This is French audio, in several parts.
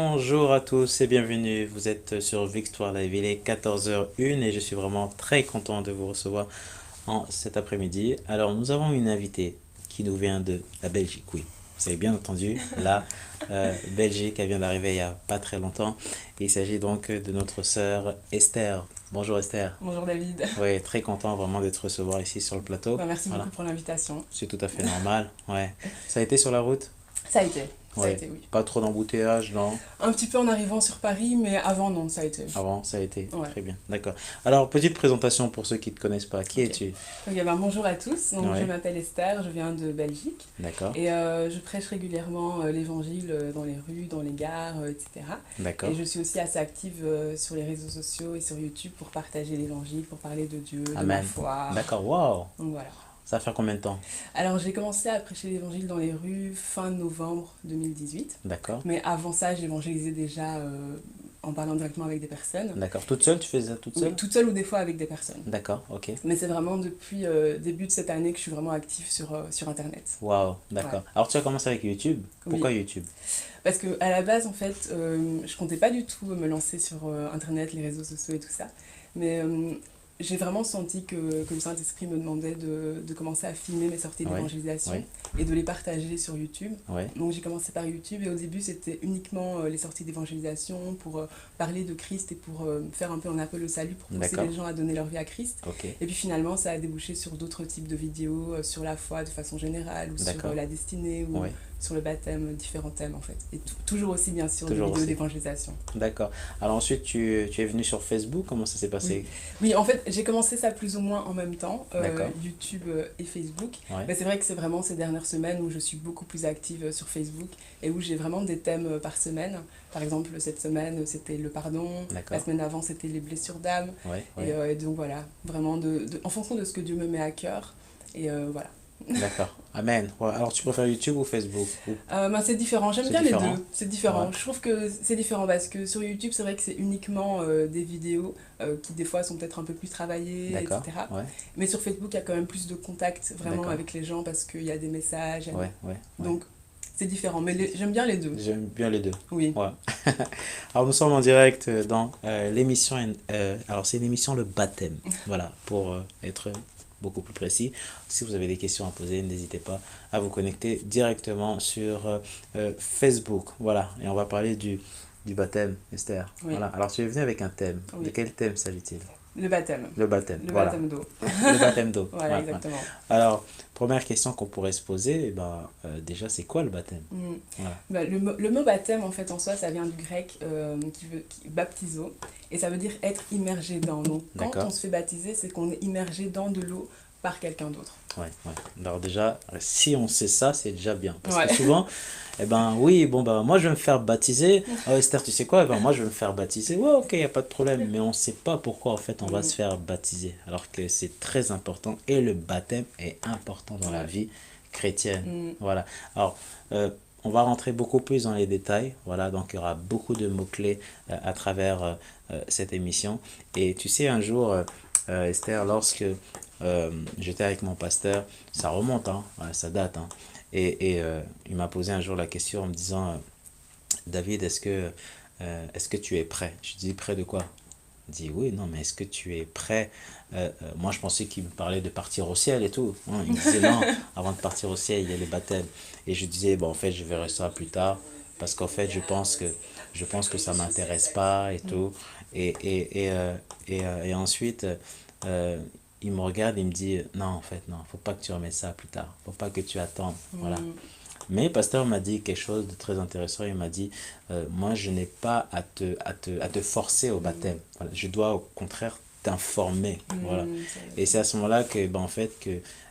Bonjour à tous et bienvenue. Vous êtes sur Victoire Live. Il est 14h01 et je suis vraiment très content de vous recevoir en cet après-midi. Alors, nous avons une invitée qui nous vient de la Belgique. Oui, vous avez bien entendu. La Belgique, elle vient d'arriver il n'y a pas très longtemps. Il s'agit donc de notre sœur Esther. Bonjour Esther. Bonjour David. Oui, très content vraiment de te recevoir ici sur le plateau. Merci beaucoup Voilà, pour l'invitation. c'est tout à fait normal. Ouais. Ça a été sur la route? Ça a été, ça a Ouais. été, oui. Pas trop d'embouteillage, non? Un petit peu en arrivant sur Paris, mais avant, non, ça a été. Avant, ça a été Ouais, très bien. D'accord. Alors, petite présentation pour ceux qui ne te connaissent pas. Qui ok. es-tu? Bonjour à tous. Donc, je Ouais. m'appelle Esther, je viens de Belgique D'accord. et je prêche régulièrement l'évangile dans les rues, dans les gares, etc. Et D'accord. je suis aussi assez active sur les réseaux sociaux et sur YouTube pour partager l'évangile, pour parler de Dieu, de ma Amen. foi. D'accord. Wow. Donc voilà. Ça va faire combien de temps? Alors, j'ai commencé à prêcher l'évangile dans les rues fin novembre 2018. D'accord. Mais avant ça, j'évangélisais déjà en parlant directement avec des personnes. D'accord. Toute seule? Tu fais ça toute Oui, seule? toute seule ou des fois avec des personnes. D'accord. Ok. Mais c'est vraiment depuis début de cette année que je suis vraiment active sur Internet. Wow. Ouais. D'accord. Alors, tu as commencé avec YouTube. Pourquoi Oui. YouTube? Parce que à la base, en fait, je comptais pas du tout me lancer sur Internet, les réseaux sociaux et tout ça. Mais j'ai vraiment senti que le Saint-Esprit me demandait de commencer à filmer mes sorties Oui. d'évangélisation Oui. et de les partager sur YouTube. Oui. Donc j'ai commencé par YouTube et au début c'était uniquement les sorties d'évangélisation pour parler de Christ et pour faire un peu un appel au salut, pour pousser D'accord. les gens à donner leur vie à Christ. Ok. Et puis finalement ça a débouché sur d'autres types de vidéos, sur la foi de façon générale ou sur D'accord. la destinée ou Oui. sur le baptême, différents thèmes en fait. Et toujours aussi bien sûr des Toujours vidéos aussi. d'évangélisation. D'accord. Alors ensuite, tu es venu sur Facebook. Comment ça s'est Oui. passé? Oui, en fait, j'ai commencé ça plus ou moins en même temps, D'accord. YouTube et Facebook. Ouais. Mais c'est vrai que c'est vraiment ces dernières semaines où je suis beaucoup plus active sur Facebook et où j'ai vraiment des thèmes par semaine. Par exemple, cette semaine, c'était le pardon. La D'accord. semaine avant, c'était les blessures d'âme. Ouais. Et, Ouais. et donc voilà, vraiment en fonction de ce que Dieu me met à cœur. Et voilà. D'accord. Amen. Ouais. Alors, tu préfères YouTube ou Facebook? C'est différent, j'aime C'est bien les différent? deux, c'est Ouais. différent. Je trouve que c'est différent parce que sur YouTube, c'est vrai que c'est uniquement des vidéos qui des fois sont peut-être un peu plus travaillées, D'accord. etc. Ouais. Mais sur Facebook, il y a quand même plus de contact vraiment D'accord. avec les gens parce qu'il y a des messages. Ouais. Ouais. Ouais. Donc c'est différent, mais j'aime bien les deux. J'aime bien les deux. Oui. Ouais. Alors nous sommes en direct dans l'émission. Alors c'est une émission Le Baptême. Voilà, pour être beaucoup plus précis. Si vous avez des questions à poser, n'hésitez pas à vous connecter directement sur Facebook. Voilà, et on va parler du baptême, Esther. Oui. Voilà, alors tu es venu avec un thème. De Oui. quel thème s'agit-il? Le baptême. Le baptême, Le voilà. baptême d'eau. Le baptême d'eau. Voilà, Ouais, ouais. exactement. Alors, première question qu'on pourrait se poser, eh ben, déjà, c'est quoi le baptême? Mm. Voilà. Le mot baptême, en fait, en soi, ça vient du grec baptizo, et ça veut dire être immergé dans. Donc, quand on D'accord. se fait baptiser, c'est qu'on est immergé dans de l'eau par quelqu'un d'autre. Ouais, ouais. Alors déjà, si on sait ça, c'est déjà bien. Parce que Ouais. souvent, eh ben oui, bon ben moi je vais me faire baptiser. Oh Esther, tu sais quoi? Eh ben moi je vais me faire baptiser. Ouais, ok, il n'y a pas de problème. Mais on ne sait pas pourquoi en fait on va se Mm. faire baptiser. Alors que c'est très important et le baptême est important dans la Ouais. vie chrétienne. Mm. Voilà. Alors, on va rentrer beaucoup plus dans les détails. Voilà, donc il y aura beaucoup de mots-clés à travers cette émission. Et tu sais, un jour, Esther, lorsque j'étais avec mon pasteur, ça remonte, hein, ouais, ça date, hein, et il m'a posé un jour la question en me disant, David, est-ce que tu es prêt? Je dis, prêt de quoi? Il dit, oui, non, mais est-ce que tu es prêt? Moi, je pensais qu'il me parlait de partir au ciel et tout, hein. Il me disait, non, avant de partir au ciel, il y a le baptême. Et je disais, bon, en fait, je verrai ça plus tard, parce qu'en fait, je pense que ça m'intéresse pas et tout. Et ensuite, euh, il me regarde et il me dit, non, en fait, non, faut pas que tu remettes ça plus tard, faut pas que tu attendes, voilà. Mm. Mais le pasteur m'a dit quelque chose de très intéressant. Il m'a dit, moi, je n'ai pas à te forcer au Mm. baptême. Voilà. Je dois au contraire t'informer. Voilà. Mm. Et c'est à ce moment-là que, ben, en fait,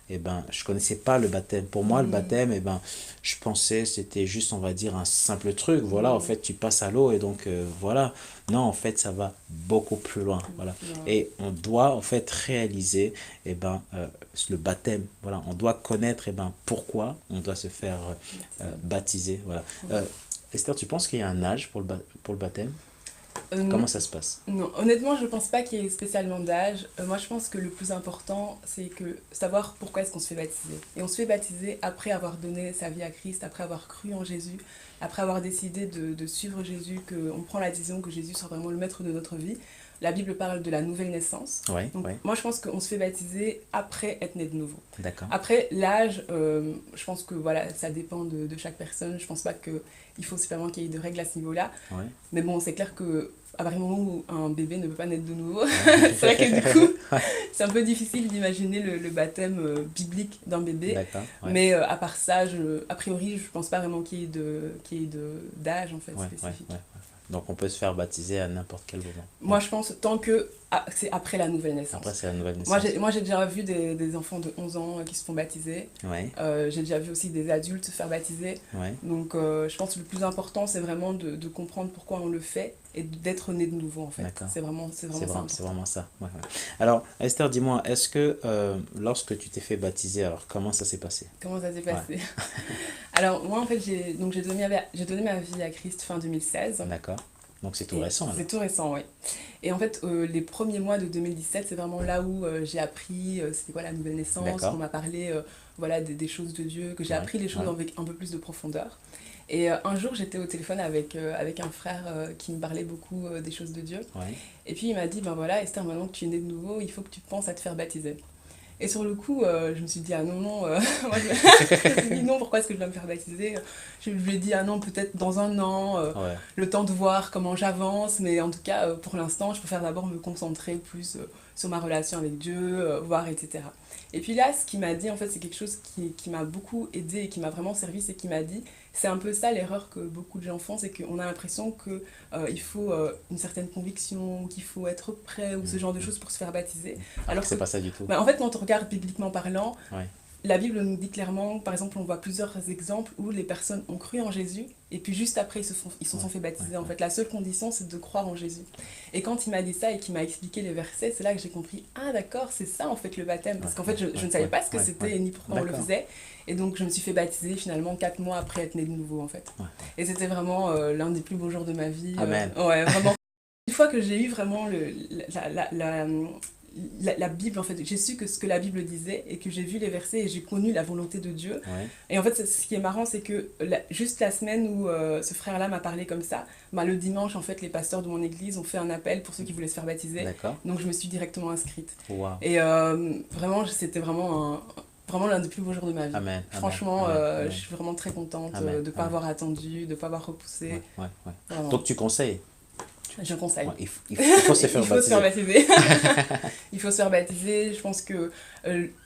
je connaissais pas le baptême. Pour moi, le Mm. baptême, je pensais c'était juste, on va dire, un simple truc. Voilà, en Mm. fait, tu passes à l'eau et donc, voilà. Non, en fait, ça va beaucoup plus loin. Voilà. Ouais. Et on doit, en fait, réaliser, le baptême. Voilà, on doit connaître, pourquoi on doit se faire Baptisé. baptiser. Voilà. Mm. Euh, Esther, tu penses qu'il y a un âge pour le baptême? Euh, Comment ça se passe? non, honnêtement, je pense pas qu'il y ait spécialement d'âge. Moi, je pense que le plus important, c'est que savoir pourquoi est-ce qu'on se fait baptiser. Et on se fait baptiser après avoir donné sa vie à Christ, après avoir cru en Jésus, après avoir décidé de suivre Jésus, qu'on prend la décision que Jésus soit vraiment le maître de notre vie. La Bible parle de la nouvelle naissance. Oui, Donc, oui, moi, je pense qu'on se fait baptiser après être né de nouveau. d'accord. Après, l'âge, je pense que voilà, ça dépend de chaque personne. Je pense pas qu'il faut spécialement qu'il y ait de règles à ce niveau-là. Oui, Mais bon, c'est clair que à partir du moment où un bébé ne peut pas naître de nouveau, ouais. c'est vrai que du coup, c'est un peu difficile d'imaginer le baptême biblique d'un bébé. D'accord, ouais. Mais à part ça, a priori, je pense pas vraiment qu'il y ait d'âge en fait Ouais, ouais, spécifique. ouais. Donc on peut se faire baptiser à n'importe quel moment. Moi, Ouais. je pense tant que c'est après la nouvelle Après, naissance. c'est la nouvelle Moi, naissance. j'ai déjà vu des enfants de 11 ans qui se font baptiser. Ouais, J'ai déjà vu aussi des adultes se faire baptiser. ouais. Donc, je pense que le plus important, c'est vraiment de comprendre pourquoi on le fait et d'être né de nouveau, en fait. D'accord. C'est vraiment ça C'est important. vraiment ça. Ouais, ouais. Alors, Esther, dis-moi, est-ce que lorsque tu t'es fait baptiser, alors comment ça s'est passé? Comment ça s'est Ouais, passé? Alors, moi, en fait, j'ai donné ma vie à Christ fin 2016. d'accord. Donc c'est tout Et récent alors. c'est tout récent, oui. Et en fait, les premiers mois de 2017, c'est vraiment là où j'ai appris c'était quoi la nouvelle naissance, qu'on D'accord. m'a parlé voilà, des choses de Dieu, que j'ai Ouais, appris les choses ouais, avec un peu plus de profondeur. Et un jour, j'étais au téléphone avec un frère qui me parlait beaucoup des choses de Dieu. ouais. Et puis il m'a dit, ben voilà, Esther, maintenant que tu es née de nouveau, il faut que tu penses à te faire baptiser. Et sur le coup, je me suis dit, ah non, non, moi, je me suis dit, non, pourquoi est-ce que je dois me faire baptiser? Je lui ai dit, ah non, peut-être dans un an, Ouais, le temps de voir comment j'avance, mais en tout cas, pour l'instant, je préfère d'abord me concentrer plus sur ma relation avec Dieu, voir, etc. Et puis là, ce qu'il m'a dit, en fait, c'est quelque chose qui m'a beaucoup aidé et qui m'a vraiment servi, c'est qu'il m'a dit, c'est un peu ça l'erreur que beaucoup de gens font, c'est qu'on a l'impression que il faut une certaine conviction, qu'il faut être prêt ou ce genre de choses pour se faire baptiser. alors Alors que que, c'est pas ça du tout. bah, en fait, quand on regarde bibliquement parlant, Ouais, la Bible nous dit clairement, par exemple, on voit plusieurs exemples où les personnes ont cru en Jésus et puis juste après ils se ouais, sont fait ouais, baptiser. En ouais. fait, la seule condition c'est de croire en Jésus. Et quand il m'a dit ça et qu'il m'a expliqué les versets, c'est là que j'ai compris, ah d'accord, c'est ça en fait le baptême. Ouais, Parce qu'en ouais, fait, je ouais, ne savais ouais, pas ce que ouais, ouais. c'était ni pourquoi on le D'accord. faisait. Et donc je me suis fait baptiser finalement 4 mois après être née de nouveau en fait. Ouais. Et c'était vraiment l'un des plus beaux jours de ma vie. Amen. Ouais, vraiment. Une fois que j'ai eu vraiment la Bible, en fait, j'ai su que ce que la Bible disait et que j'ai vu les versets et j'ai connu la volonté de Dieu. Ouais, Et en fait, ce qui est marrant, c'est que juste la semaine où ce frère-là m'a parlé comme ça, bah, le dimanche, en fait, les pasteurs de mon église ont fait un appel pour ceux qui voulaient se faire baptiser. d'accord. Donc, je me suis directement inscrite. Wow. Et vraiment, c'était vraiment l'un des plus beaux jours de ma vie. Amen. Amen. Franchement, Amen. Amen. je suis vraiment très contente Amen. de ne pas Amen. avoir attendu, de ne pas avoir repoussé. Ouais, ouais, ouais. Vraiment, Donc tu conseilles? je conseille. Ouais, il faut se faire Il faut se faire baptiser. baptiser. Il faut se faire baptiser. Je pense que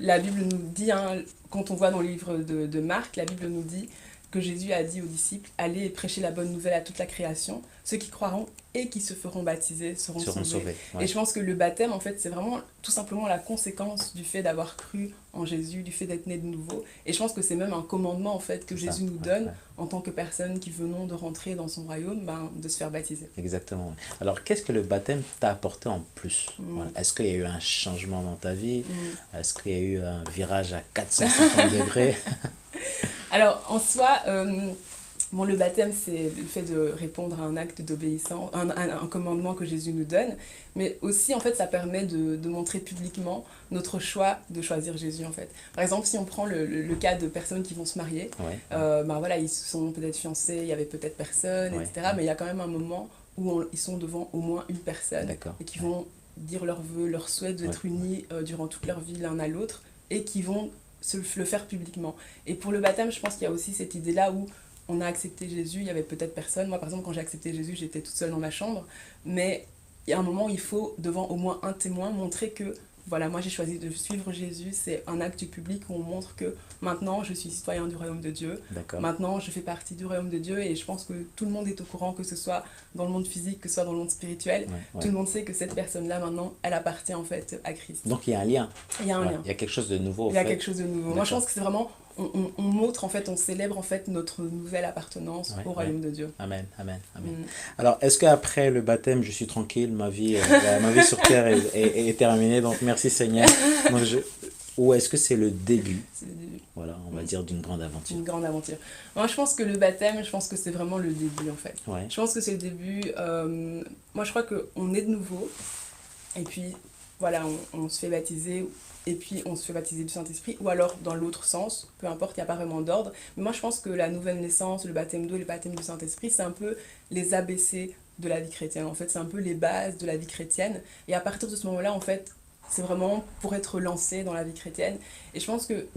la Bible nous dit, hein, quand on voit dans le livre de Marc, la Bible nous dit que Jésus a dit aux disciples, allez et prêchez la bonne nouvelle à toute la création. Ceux qui croiront et qui se feront baptiser seront Seront sauvés. sauvés. Et Ouais. je pense que le baptême, en fait, c'est vraiment tout simplement la conséquence du fait d'avoir cru en Jésus, du fait d'être né de nouveau. Et je pense que c'est même un commandement, en fait, que C'est ça. Jésus nous Ouais, donne ouais. en tant que personne qui venons de rentrer dans son royaume, ben, de se faire baptiser. Exactement. Ouais. Alors, qu'est-ce que le baptême t'a apporté en plus? Mm. Voilà. Est-ce qu'il y a eu un changement dans ta vie? Mm. Est-ce qu'il y a eu un virage à 450 degrés? Alors, en soi, bon, le baptême, c'est le fait de répondre à un acte d'obéissance, un commandement que Jésus nous donne, mais aussi, en fait, ça permet de montrer publiquement notre choix de choisir Jésus, en fait. Par exemple, si on prend le cas de personnes qui vont se marier, Ouais. ben voilà, ils se sont peut-être fiancés, il y avait peut-être personne, Ouais. etc., mais il y a quand même un moment où ils sont devant au moins une personne D'accord. et qui vont dire leurs vœux, leur souhait d'être unis durant toute leur vie l'un à l'autre et qui vont le faire publiquement. Et pour le baptême, je pense qu'il y a aussi cette idée-là où on a accepté Jésus, il y avait peut-être personne. Moi, par exemple, quand j'ai accepté Jésus, j'étais toute seule dans ma chambre. Mais il y a un moment où il faut, devant au moins un témoin, montrer que, voilà, moi j'ai choisi de suivre Jésus. C'est un acte public où on montre que maintenant, je suis citoyen du royaume de Dieu. D'accord. Maintenant, je fais partie du royaume de Dieu. Et je pense que tout le monde est au courant, que ce soit dans le monde physique, que ce soit dans le monde spirituel. Ouais, ouais. Tout le monde sait que cette personne-là, maintenant, elle appartient en fait à Christ. Donc, il y a un lien. Il y a un Ouais. lien. Il y a quelque chose de nouveau. Il y a fait. quelque chose de nouveau. Moi, je D'accord. pense que c'est vraiment, on montre en fait, on célèbre en fait notre nouvelle appartenance Ouais, au royaume de Dieu. Amen. Amen. Amen. Mm. Alors, est-ce qu'après le baptême, je suis tranquille, ma vie sur terre est terminée, donc merci Seigneur. Donc, ou est-ce que c'est le début? C'est le début. voilà, on va dire d'une grande aventure. Une grande aventure. Moi, je pense que le baptême, je pense que c'est vraiment le début, en fait. Ouais, Je pense que c'est le début. Moi, je crois qu'on est de nouveau. Et puis, voilà, on se fait baptiser. Et puis, on se fait baptiser du Saint-Esprit. Ou alors, dans l'autre sens, peu importe, il n'y a pas vraiment d'ordre. Mais moi, je pense que la nouvelle naissance, le baptême d'eau et le baptême du Saint-Esprit, c'est un peu les ABC de la vie chrétienne. En fait, c'est un peu les bases de la vie chrétienne. Et à partir de ce moment-là, en fait, c'est vraiment pour être lancé dans la vie chrétienne. Et je pense que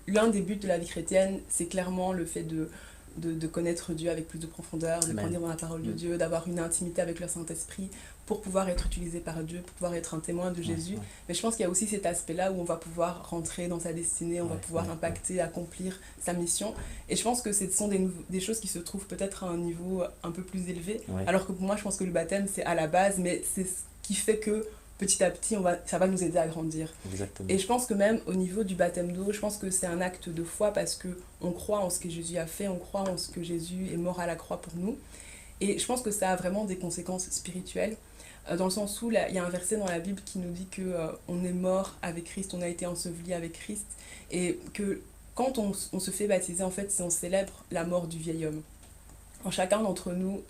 l'un des buts de la vie chrétienne, c'est clairement le fait de connaître Dieu avec plus de profondeur, de Amen. grandir dans la parole de Dieu, d'avoir une intimité avec le Saint-Esprit pour pouvoir être utilisé par Dieu, pour pouvoir être un témoin de Jésus. Ouais, Mais je pense qu'il y a aussi cet aspect-là où on va pouvoir rentrer dans sa destinée, on va ouais, pouvoir ouais, impacter, accomplir sa mission. Et je pense que ce sont des choses qui se trouvent peut-être à un niveau un peu plus élevé. ouais, Alors que pour moi, je pense que le baptême, c'est à la base, mais c'est ce qui fait que petit à petit, ça va nous aider à grandir. exactement. Et je pense que même au niveau du baptême d'eau, je pense que c'est un acte de foi parce que on croit en ce que Jésus a fait, on croit en ce que Jésus est mort à la croix pour nous. Et je pense que ça a vraiment des conséquences spirituelles, dans le sens où il y a un verset dans la Bible qui nous dit que on est mort avec Christ, on a été enseveli avec Christ, et que quand on se fait baptiser, en fait, c'est on célèbre la mort du vieil homme. En chacun d'entre nous,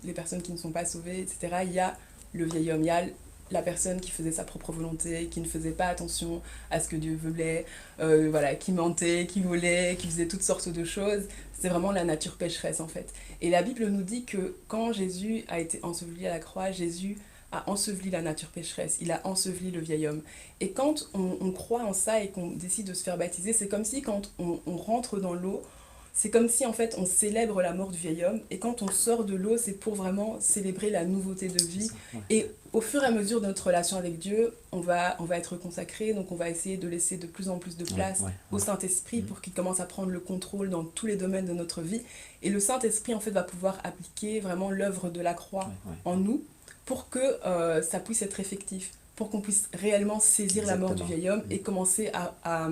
les personnes qui ne sont pas sauvées, etc., il y a le vieil homme, il y a la personne qui faisait sa propre volonté, qui ne faisait pas attention à ce que Dieu voulait, voilà, qui mentait, qui volait, qui faisait toutes sortes de choses. C'est vraiment la nature pécheresse, en fait. Et la Bible nous dit que quand Jésus a été enseveli à la croix, Jésus a enseveli la nature pécheresse, il a enseveli le vieil homme. Et quand on croit en ça et qu'on décide de se faire baptiser, c'est comme si quand on rentre dans l'eau, c'est comme si en fait on célèbre la mort du vieil homme, et quand on sort de l'eau, c'est pour vraiment célébrer la nouveauté de vie. Ouais, Et au fur et à mesure de notre relation avec Dieu, on va être consacré, donc on va essayer de laisser de plus en plus de place ouais, au ouais. Saint-Esprit pour qu'il commence à prendre le contrôle dans tous les domaines de notre vie. Et le Saint-Esprit en fait va pouvoir appliquer vraiment l'œuvre de la croix Ouais. en nous pour que ça puisse être effectif, pour qu'on puisse réellement saisir la mort du Exactement. vieil homme et commencer à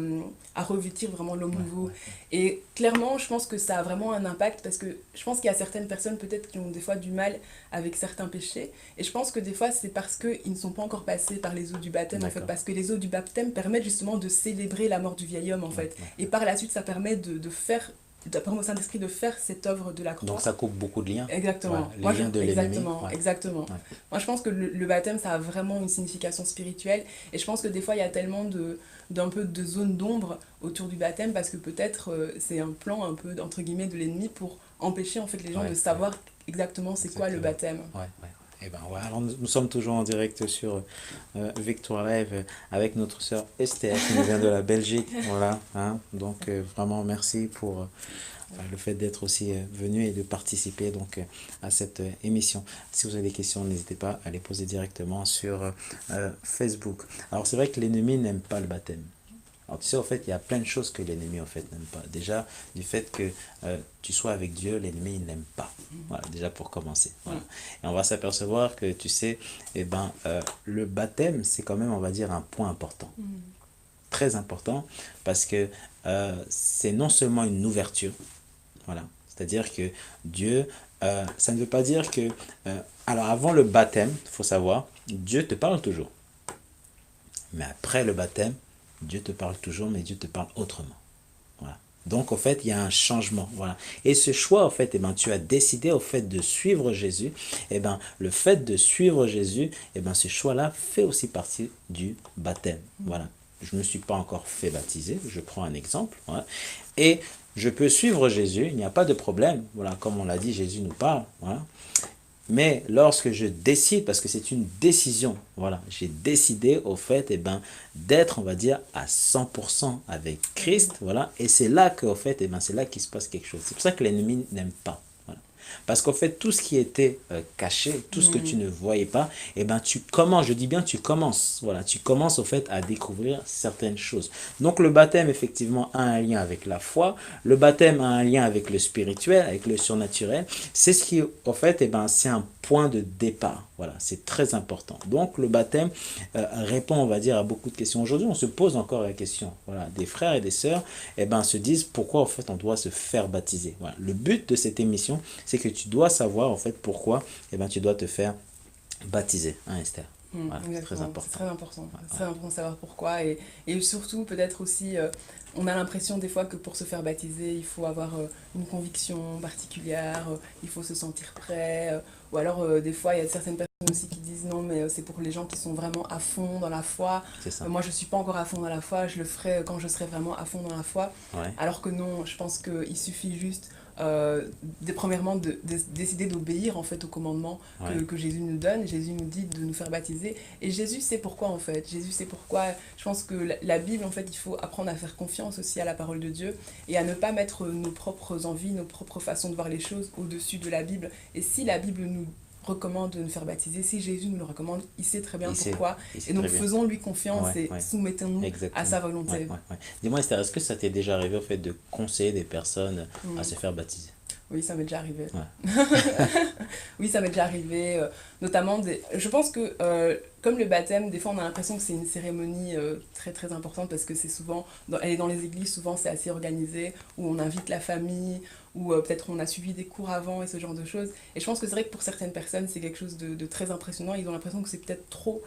revêtir vraiment l'homme Ouais, nouveau. ouais, Et clairement, je pense que ça a vraiment un impact parce que je pense qu'il y a certaines personnes peut-être qui ont des fois du mal avec certains péchés. Et je pense que des fois, c'est parce qu'ils ne sont pas encore passés par les eaux du baptême, en fait. d'accord. Parce que les eaux du baptême permettent justement de célébrer la mort du vieil homme, en Ouais, fait. ouais. Et par la suite, ça permet de faire, de permettre au Saint-Esprit de faire cette œuvre de la croix. Donc ça coupe beaucoup de liens. Exactement. Ouais, les liens de l'ennemi. Exactement, Ouais. exactement. Ouais. Moi, je pense que le baptême, ça a vraiment une signification spirituelle. Et je pense que des fois, il y a tellement d'un peu de zones d'ombre autour du baptême parce que peut-être c'est un plan un peu, entre guillemets, de l'ennemi pour empêcher en fait les gens Ouais, de savoir exactement c'est quoi le exactement. baptême. Ouais. Et ben ouais, alors nous sommes toujours en direct sur Victoire Live avec notre sœur Esther qui nous vient de la Belgique. Voilà, hein. Donc vraiment merci pour le fait d'être aussi venu et de participer donc à cette émission. Si vous avez des questions, n'hésitez pas à les poser directement sur Facebook. Alors c'est vrai que l'ennemi n'aime pas le baptême. Alors tu sais, en fait, il y a plein de choses que l'ennemi en fait n'aime pas. Déjà, du fait que tu sois avec Dieu, l'ennemi il n'aime pas. Voilà, déjà pour commencer. Voilà. Et on va s'apercevoir que tu sais, eh ben, le baptême, c'est quand même, on va dire, un point important. Très important, parce que c'est non seulement une ouverture, voilà, c'est-à-dire que Dieu, ça ne veut pas dire que... alors avant le baptême, il faut savoir, Dieu te parle toujours. Mais après le baptême, Dieu te parle toujours, mais Dieu te parle autrement. Voilà. Donc, au fait, il y a un changement. Voilà. Et ce choix, au fait, eh ben, tu as décidé, au fait, de suivre Jésus. Eh ben, le fait de suivre Jésus, eh ben, ce choix-là fait aussi partie du baptême. Voilà. Je ne me suis pas encore fait baptiser. Je prends un exemple. Voilà. Et je peux suivre Jésus. Il n'y a pas de problème. Voilà. Comme on l'a dit, Jésus nous parle. Voilà. Mais lorsque je décide, parce que c'est une décision, voilà, j'ai décidé au fait eh ben, d'être, on va dire, à 100% avec Christ, voilà, et c'est là qu'au fait, eh ben, c'est là qu'il se passe quelque chose. C'est pour ça que l'ennemi n'aime pas. Voilà. Parce qu'en fait, tout ce qui était caché, tout ce que tu ne voyais pas, eh ben, tu commences, je dis bien tu commences, voilà, tu commences au fait à découvrir certaines choses. Donc le baptême, effectivement, a un lien avec la foi, le baptême a un lien avec le spirituel, avec le surnaturel. C'est ce qui, au fait, eh ben, c'est un point de départ. Voilà, c'est très important. Donc le baptême répond, on va dire, à beaucoup de questions. Aujourd'hui, on se pose encore la question. Voilà, des frères et des sœurs, eh ben, se disent pourquoi, en fait, on doit se faire baptiser. Voilà. Le but de cette émission, c'est que tu dois savoir, en fait, pourquoi, eh ben, tu dois te faire baptiser, hein, Esther. Voilà, c'est très Exactement, c'est important. très important. Ouais, C'est ouais, très important de savoir pourquoi. Et surtout, peut-être aussi, on a l'impression des fois que pour se faire baptiser, il faut avoir une conviction particulière, il faut se sentir prêt. Ou alors, des fois, il y a certaines personnes aussi qui disent non, mais c'est pour les gens qui sont vraiment à fond dans la foi. c'est ça. Moi, je ne suis pas encore à fond dans la foi, je le ferai quand je serai vraiment à fond dans la foi. Ouais, Alors que non, je pense qu'il suffit juste premièrement décider d'obéir en fait au commandement ouais, que Jésus nous donne. Jésus nous dit de nous faire baptiser et Jésus sait pourquoi en fait. Jésus sait pourquoi. Je pense que la Bible en fait, il faut apprendre à faire confiance aussi à la parole de Dieu et à ne pas mettre nos propres envies, nos propres façons de voir les choses au-dessus de la Bible. Et si la Bible nous recommande de nous faire baptiser, si Jésus nous le recommande, il sait très bien pourquoi. il sait Et donc très bien. faisons-lui confiance Ouais, et ouais, soumettons-nous à exactement. sa Ouais, volonté. ouais, ouais. Dis-moi, Esther, est-ce que ça t'est déjà arrivé au fait de conseiller des personnes à Mm. se faire baptiser? Oui, ça m'est déjà arrivé. Ouais, Oui, ça m'est déjà arrivé, notamment je pense que comme le baptême, des fois on a l'impression que c'est une cérémonie très très importante parce que c'est souvent, elle est dans les églises, souvent c'est assez organisé, où on invite la famille, ou peut-être on a suivi des cours avant et ce genre de choses. Et je pense que c'est vrai que pour certaines personnes c'est quelque chose de très impressionnant, ils ont l'impression que c'est peut-être trop.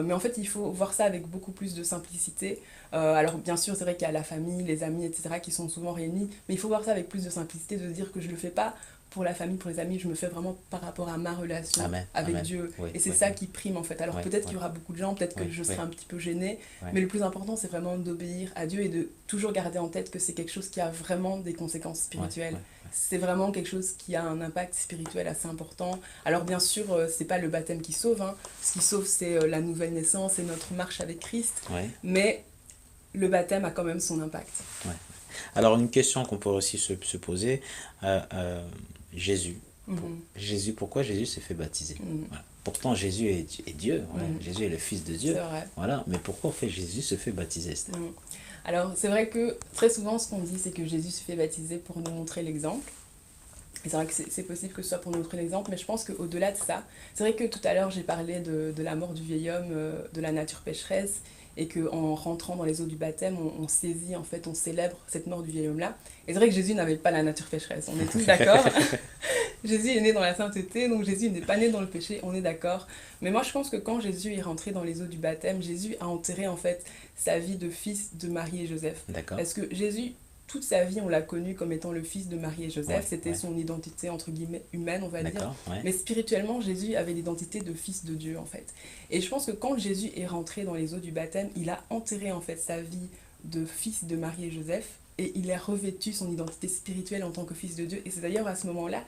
Mais en fait, il faut voir ça avec beaucoup plus de simplicité. Alors, bien sûr, c'est vrai qu'il y a la famille, les amis, etc., qui sont souvent réunis, mais il faut voir ça avec plus de simplicité, de se dire que je le fais pas pour la famille, pour les amis, je me fais vraiment par rapport à ma relation amen, avec amen. Dieu. Oui, Et c'est oui, ça oui, qui prime en fait. Alors oui, peut-être oui, qu'il y aura beaucoup de gens, peut-être que oui, je oui, serai un petit peu gênée, oui, mais le plus important c'est vraiment d'obéir à Dieu et de toujours garder en tête que c'est quelque chose qui a vraiment des conséquences oui, spirituelles. oui, C'est vraiment quelque chose qui a un impact spirituel assez important. Alors bien sûr, c'est pas le baptême qui sauve, hein. Ce qui sauve c'est la nouvelle naissance et notre marche avec Christ, oui, mais le baptême a quand même son impact. oui. Alors, une question qu'on peut aussi se poser, Jésus. Mhm. Jésus, pourquoi Jésus s'est fait baptiser? Mhm. Voilà. Pourtant, Jésus est Dieu, voilà. Mhm. Jésus est le Fils de C'est Dieu, vrai. voilà. Mais pourquoi en fait Jésus se fait baptiser, Esther? Mhm. Alors, c'est vrai que très souvent, ce qu'on dit, c'est que Jésus se fait baptiser pour nous montrer l'exemple. Et c'est vrai que c'est possible que ce soit pour nous montrer l'exemple, mais je pense qu'au-delà de ça, c'est vrai que tout à l'heure, j'ai parlé de la mort du vieil homme, de la nature pécheresse, et qu'en rentrant dans les eaux du baptême, on saisit, en fait, on célèbre cette mort du vieil homme-là. Et c'est vrai que Jésus n'avait pas la nature pécheresse, on est tous d'accord. Jésus est né dans la sainteté, donc Jésus n'est pas né dans le péché, on est d'accord. Mais moi, je pense que quand Jésus est rentré dans les eaux du baptême, Jésus a enterré en fait sa vie de fils de Marie et Joseph. D'accord? Parce que Jésus, toute sa vie, on l'a connu comme étant le fils de Marie et Ouais, Joseph. C'était ouais. son identité, entre guillemets, humaine, on va dire. D'accord? Ouais. Mais spirituellement, Jésus avait l'identité de fils de Dieu, en fait. Et je pense que quand Jésus est rentré dans les eaux du baptême, il a enterré, en fait, sa vie de fils de Marie et Joseph. Et il a revêtu son identité spirituelle en tant que fils de Dieu. Et c'est d'ailleurs à ce moment-là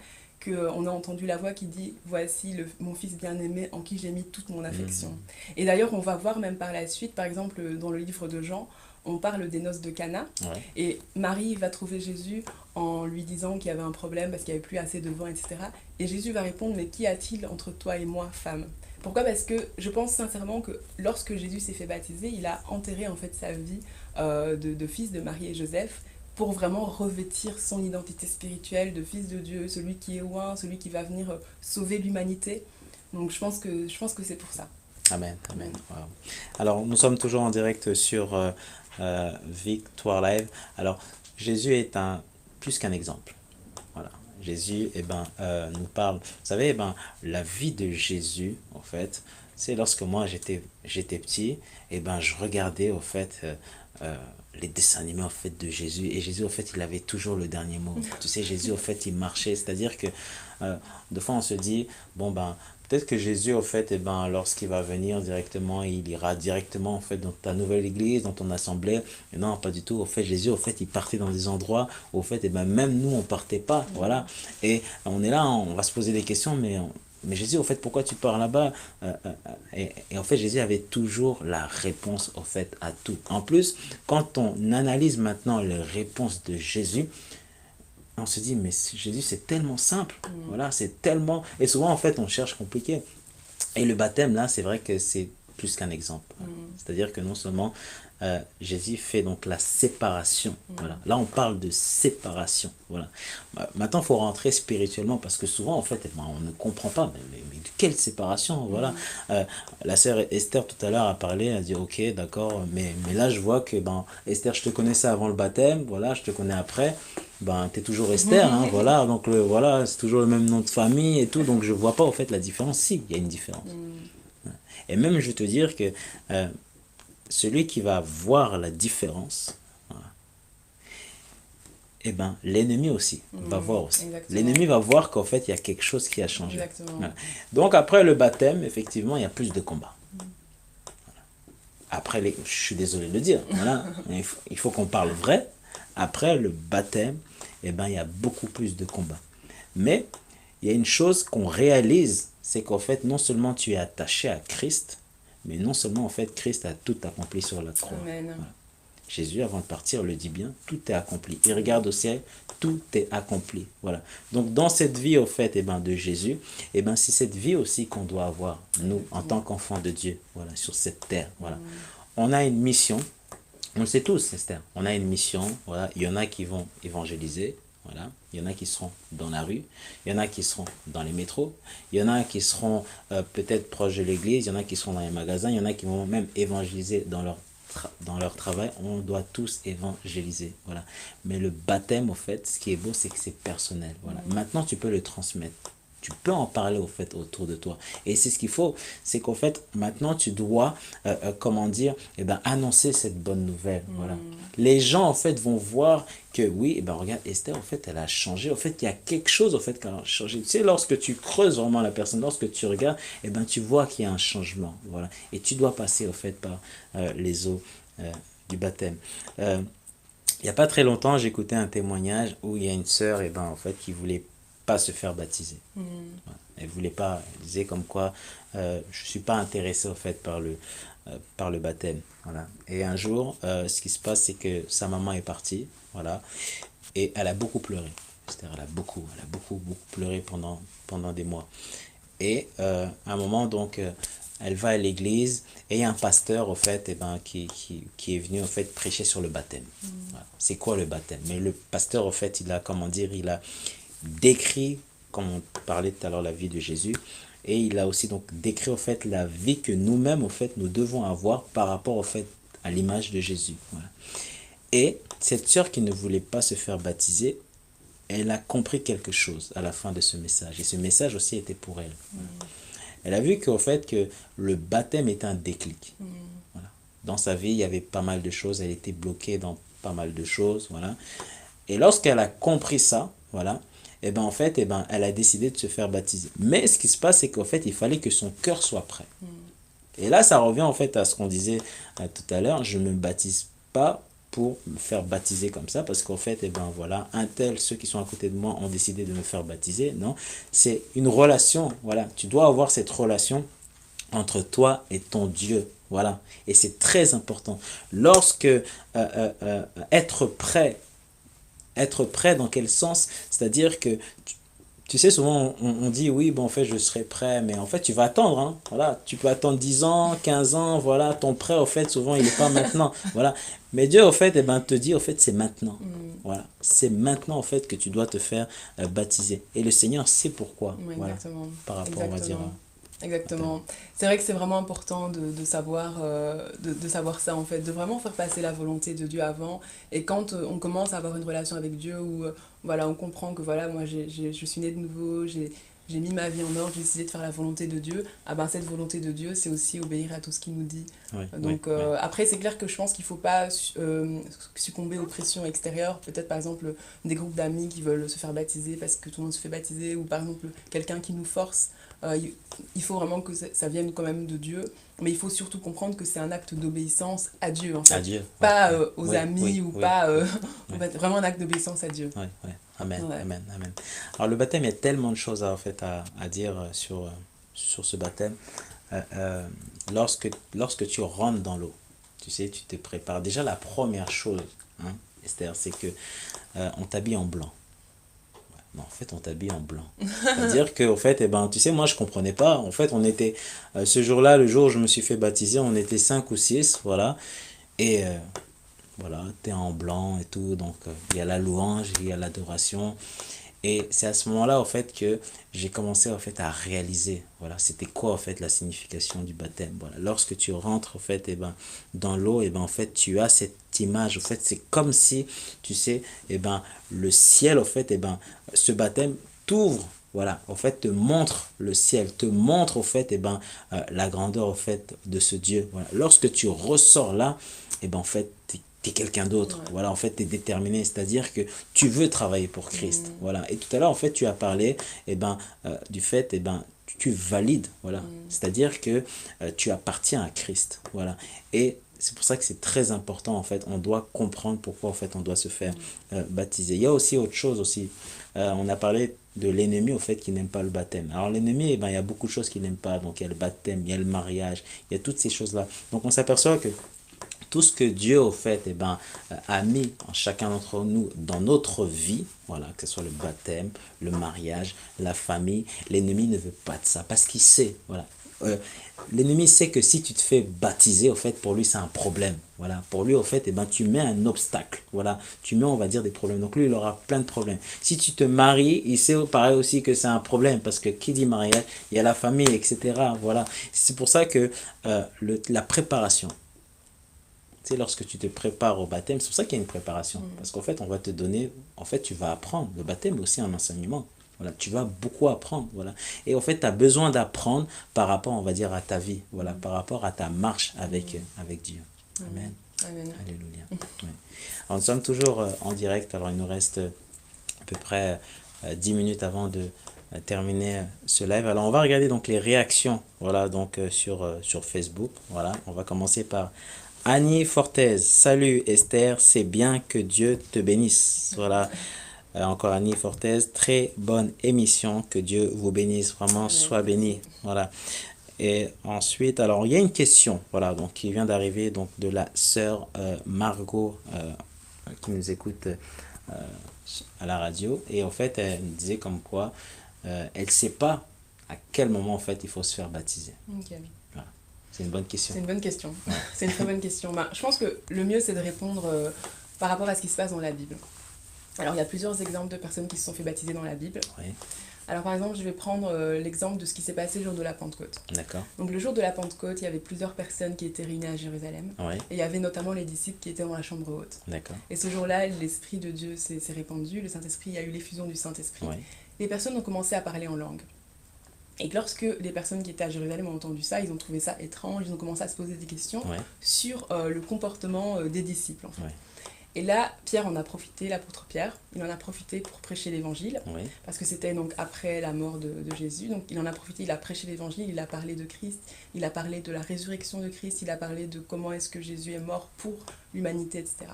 qu'on a entendu la voix qui dit voici mon fils bien-aimé en qui j'ai mis toute mon affection. Hmm. Et d'ailleurs on va voir même par la suite, par exemple dans le livre de Jean, on parle des noces de Cana Ouais. et Marie va trouver Jésus en lui disant qu'il y avait un problème parce qu'il n'y avait plus assez de vin, etc. Et Jésus va répondre mais qu'y a-t-il entre toi et moi, femme? Pourquoi? Parce que je pense sincèrement que lorsque Jésus s'est fait baptiser, il a enterré en fait sa vie de fils de Marie et Joseph pour vraiment revêtir son identité spirituelle de fils de Dieu, celui qui est loin, celui qui va venir sauver l'humanité. Donc je pense que c'est pour ça. Amen, amen. Mm. Wow. Alors, nous sommes toujours en direct sur Victoire Live. Alors, Jésus est plus qu'un exemple. Voilà. Jésus, nous parle. Vous savez, la vie de Jésus, en fait, c'est lorsque moi j'étais petit, je regardais, au fait, euh, les dessins animés, en fait, de Jésus. Et Jésus, en fait, il avait toujours le dernier mot. Tu sais, Jésus, en fait, il marchait. C'est-à-dire que, des fois, on se dit, bon, peut-être que Jésus, au fait, lorsqu'il va venir directement, il ira directement, en fait, dans ta nouvelle église, dans ton assemblée. Mais non, pas du tout. Au fait, Jésus, au fait, il partait dans des endroits où, au fait, même nous, on partait pas. Voilà. Et on est là, on va se poser des questions, mais Jésus, au fait, pourquoi tu pars là-bas? Et en fait, Jésus avait toujours la réponse, au fait, à tout. En plus, quand on analyse maintenant les réponses de Jésus, on se dit, mais Jésus, c'est tellement simple. Voilà, c'est tellement... Et souvent, en fait, on cherche compliqué. Et le baptême, là, c'est vrai que c'est plus qu'un exemple. C'est-à-dire que non seulement Jésus fait donc la séparation. Voilà. Là, on parle de séparation. Voilà. Maintenant, il faut rentrer spirituellement parce que souvent, en fait, on ne comprend pas. Mais de quelle séparation? Voilà. La sœur Esther, tout à l'heure, a parlé, elle a dit, ok, d'accord, mais là, je vois que, Esther, je te connaissais avant le baptême, voilà, je te connais après. T'es toujours Esther, hein, voilà, donc voilà, c'est toujours le même nom de famille et tout, donc je vois pas, au fait, la différence. Si, il y a une différence. Et même, je vais te dire que euh, celui qui va voir la différence, voilà, eh ben, l'ennemi aussi va voir aussi. Exactement. L'ennemi va voir qu'en fait, il y a quelque chose qui a changé. Exactement. Voilà. Donc, après le baptême, effectivement, il y a plus de combats. Après, je suis désolé de le dire, voilà, il faut qu'on parle vrai. Après le baptême, eh ben, il y a beaucoup plus de combats. Mais il y a une chose qu'on réalise, c'est qu'en fait, non seulement tu es attaché à Christ, mais non seulement en fait, Christ a tout accompli sur la croix. Amen. Voilà. Jésus, avant de partir, le dit bien, tout est accompli. Il regarde au ciel, tout est accompli. Voilà. Donc, dans cette vie, au fait, eh ben, de Jésus, eh ben, c'est cette vie aussi qu'on doit avoir, nous, en tant qu'enfants de Dieu, voilà, sur cette terre. Voilà. On a une mission, on le sait tous, Esther, on a une mission, voilà. Il y en a qui vont évangéliser, voilà. Il y en a qui seront dans la rue, il y en a qui seront dans les métros, il y en a qui seront peut-être proches de l'église, il y en a qui seront dans les magasins, il y en a qui vont même évangéliser dans leur travail. On doit tous évangéliser, voilà. Mais le baptême, au fait, ce qui est beau, c'est que c'est personnel, voilà. Maintenant, tu peux le transmettre. Tu peux en parler au fait autour de toi. Et c'est ce qu'il faut, c'est qu'en fait, maintenant, tu dois, comment dire, eh ben, annoncer cette bonne nouvelle. Voilà. Les gens, en fait, vont voir que oui, eh ben, regarde, Esther, en fait, elle a changé. En fait, il y a quelque chose, en fait, qu'elle a changé. Tu sais, lorsque tu creuses vraiment la personne, lorsque tu regardes, eh ben, tu vois qu'il y a un changement. Voilà. Et tu dois passer, en fait, par les eaux du baptême. Il n'y a pas très longtemps, j'écoutais un témoignage où il y a une sœur, et ben, en fait, qui voulait pas se faire baptiser. Voilà. Elle voulait pas, elle disait comme quoi je suis pas intéressé, en fait, par le baptême. Voilà. Et un jour, ce qui se passe, c'est que sa maman est partie, voilà, et elle a beaucoup pleuré. C'est-à-dire, elle a beaucoup pleuré pendant des mois. Et à un moment, donc, elle va à l'église et il y a un pasteur, au fait, eh ben, qui est venu, en fait, prêcher sur le baptême. Voilà. C'est quoi le baptême? Mais le pasteur, au fait, il a, comment dire, il a décrit, comme on parlait tout à l'heure, la vie de Jésus. Et il a aussi donc décrit, au fait, la vie que nous-mêmes, au fait, nous devons avoir par rapport, au fait, à l'image de Jésus. Voilà. Et cette sœur qui ne voulait pas se faire baptiser, elle a compris quelque chose à la fin de ce message. Et ce message aussi était pour elle. Voilà. Elle a vu qu'au fait que le baptême est un déclic. Voilà. Dans sa vie, il y avait pas mal de choses. Elle était bloquée dans pas mal de choses. Voilà. Et lorsqu'elle a compris ça, voilà, et ben en fait, et ben, elle a décidé de se faire baptiser. Mais ce qui se passe, c'est qu'en fait, il fallait que son cœur soit prêt. Et là, ça revient en fait à ce qu'on disait tout à l'heure. Je ne me baptise pas pour me faire baptiser comme ça, parce qu'en fait, et ben voilà, un tel, ceux qui sont à côté de moi ont décidé de me faire baptiser. Non, c'est une relation. Voilà, tu dois avoir cette relation entre toi et ton Dieu. Voilà, et c'est très important. Lorsque être prêt. Être prêt dans quel sens? C'est-à-dire que, tu sais, souvent on dit oui, bon, en fait, je serai prêt, mais en fait, tu vas attendre. Hein, voilà, tu peux attendre 10 ans, 15 ans, voilà, ton prêt, au fait, souvent, il n'est pas maintenant. Voilà. Mais Dieu, au fait, eh ben, te dit, au fait, c'est maintenant. Voilà. C'est maintenant, en fait, que tu dois te faire baptiser. Et le Seigneur sait pourquoi. Oui, Voilà. exactement. Par rapport, on va dire. Exactement. C'est vrai que c'est vraiment important de savoir, de savoir ça en fait, de vraiment faire passer la volonté de Dieu avant. Et quand on commence à avoir une relation avec Dieu où voilà, on comprend que voilà, moi je suis née de nouveau, j'ai mis ma vie en ordre, j'ai décidé de faire la volonté de Dieu, ah ben cette volonté de Dieu, c'est aussi obéir à tout ce qu'il nous dit. Oui, Donc oui, oui. après, c'est clair que je pense qu'il ne faut pas succomber aux pressions extérieures. Peut-être par exemple des groupes d'amis qui veulent se faire baptiser parce que tout le monde se fait baptiser, ou par exemple quelqu'un qui nous force. Il faut vraiment que ça vienne quand même de Dieu, mais il faut surtout comprendre que c'est un acte d'obéissance à Dieu en fait. À Dieu. Pas Oui, aux oui, amis oui, ou oui, pas oui, oui. vraiment un acte d'obéissance à Dieu. Oui, oui. Amen, Ouais. amen, amen. Alors le baptême, il y a tellement de choses en fait, à dire sur ce baptême. Lorsque tu rentres dans l'eau, tu sais, tu te prépares. Déjà, la première chose, hein, Esther, c'est que on t'habille en blanc. Non, en fait, on t'habille en blanc. C'est-à-dire que, en fait, eh ben, tu sais, moi, je comprenais pas. En fait, on était, ce jour-là, le jour où je me suis fait baptiser, on était 5 ou 6, voilà. Et voilà, t'es en blanc et tout. Donc, il y a la louange, il y a l'adoration. Et c'est à ce moment-là, en fait, que j'ai commencé, en fait, à réaliser, voilà, c'était quoi, en fait, la signification du baptême. Voilà. Lorsque tu rentres, en fait, eh ben, dans l'eau, eh ben, en fait, tu as cette image, en fait, c'est comme si, tu sais, eh ben, le ciel, en fait, eh ben, ce baptême t'ouvre, voilà, au fait, te montre le ciel, te montre, au fait, la grandeur, au fait, de ce Dieu. Voilà. Lorsque tu ressors là, en fait, tu es quelqu'un d'autre. Ouais. Voilà, en fait, tu es déterminé, c'est-à-dire que tu veux travailler pour Christ. Mm. Voilà. Et tout à l'heure, en fait, tu as parlé, du fait, tu valides, voilà. Mm. C'est-à-dire que tu appartiens à Christ, voilà. Et c'est pour ça que c'est très important, en fait. On doit comprendre pourquoi, en fait, on doit se faire baptiser. Il y a aussi autre chose aussi. On a parlé de l'ennemi, au fait, qui n'aime pas le baptême. Alors, l'ennemi, il y a beaucoup de choses qu'il n'aime pas. Donc, il y a le baptême, il y a le mariage, il y a toutes ces choses-là. Donc, on s'aperçoit que tout ce que Dieu, au fait, a mis en chacun d'entre nous dans notre vie, voilà, que ce soit le baptême, le mariage, la famille, l'ennemi ne veut pas de ça parce qu'il sait, voilà. L'ennemi sait que si tu te fais baptiser, au fait, pour lui, c'est un problème. Voilà. Pour lui, au fait, tu mets un obstacle. Voilà. Tu mets, on va dire, des problèmes. Donc, lui, il aura plein de problèmes. Si tu te maries, il sait pareil aussi que c'est un problème parce que qui dit mariage, il y a la famille, etc. Voilà. C'est pour ça que la préparation, tu sais, lorsque tu te prépares au baptême, c'est pour ça qu'il y a une préparation. Parce qu'en fait, on va te donner, en fait, tu vas apprendre. Le baptême est aussi un enseignement. Voilà, tu vas beaucoup apprendre. Voilà. Et en fait, tu as besoin d'apprendre par rapport, on va dire, à ta vie. Voilà, par rapport à ta marche avec Dieu. Amen. Amen. Alléluia. Ouais. Alors, nous sommes toujours en direct. Alors, il nous reste à peu près 10 minutes avant de terminer ce live. Alors, on va regarder donc les réactions, voilà, donc sur Facebook. Voilà, on va commencer par Annie Fortez. Salut Esther, c'est bien, que Dieu te bénisse. Voilà. Encore Annie Fortez, très bonne émission, que Dieu vous bénisse, vraiment, Amen. sois béni. Voilà. Et ensuite, alors il y a une question, voilà, donc qui vient d'arriver, donc de la sœur Margot, qui nous écoute à la radio. Et en fait, elle me disait comme quoi elle ne sait pas à quel moment en fait il faut se faire baptiser. Ok. Voilà. C'est une bonne question. C'est une bonne question. Ouais. C'est une très bonne question. Ben, je pense que le mieux, c'est de répondre par rapport à ce qui se passe dans la Bible. Alors, il y a plusieurs exemples de personnes qui se sont fait baptiser dans la Bible. Oui, Alors, par exemple, je vais prendre l'exemple de ce qui s'est passé le jour de la Pentecôte. d'accord. Donc, le jour de la Pentecôte, il y avait plusieurs personnes qui étaient réunies à Jérusalem. Oui, Et il y avait notamment les disciples qui étaient dans la chambre haute. d'accord. Et ce jour-là, l'Esprit de Dieu s'est répandu, le Saint-Esprit, il y a eu l'effusion du Saint-Esprit. Oui, Les personnes ont commencé à parler en langue. Et lorsque les personnes qui étaient à Jérusalem ont entendu ça, ils ont trouvé ça étrange, ils ont commencé à se poser des questions oui, sur le comportement des disciples, en fait. oui, Et là, Pierre en a profité, l'apôtre Pierre, il en a profité pour prêcher l'évangile, oui, parce que c'était donc après la mort de Jésus. Donc il en a profité, il a prêché l'évangile, il a parlé de Christ, il a parlé de la résurrection de Christ, il a parlé de comment est-ce que Jésus est mort pour l'humanité, etc.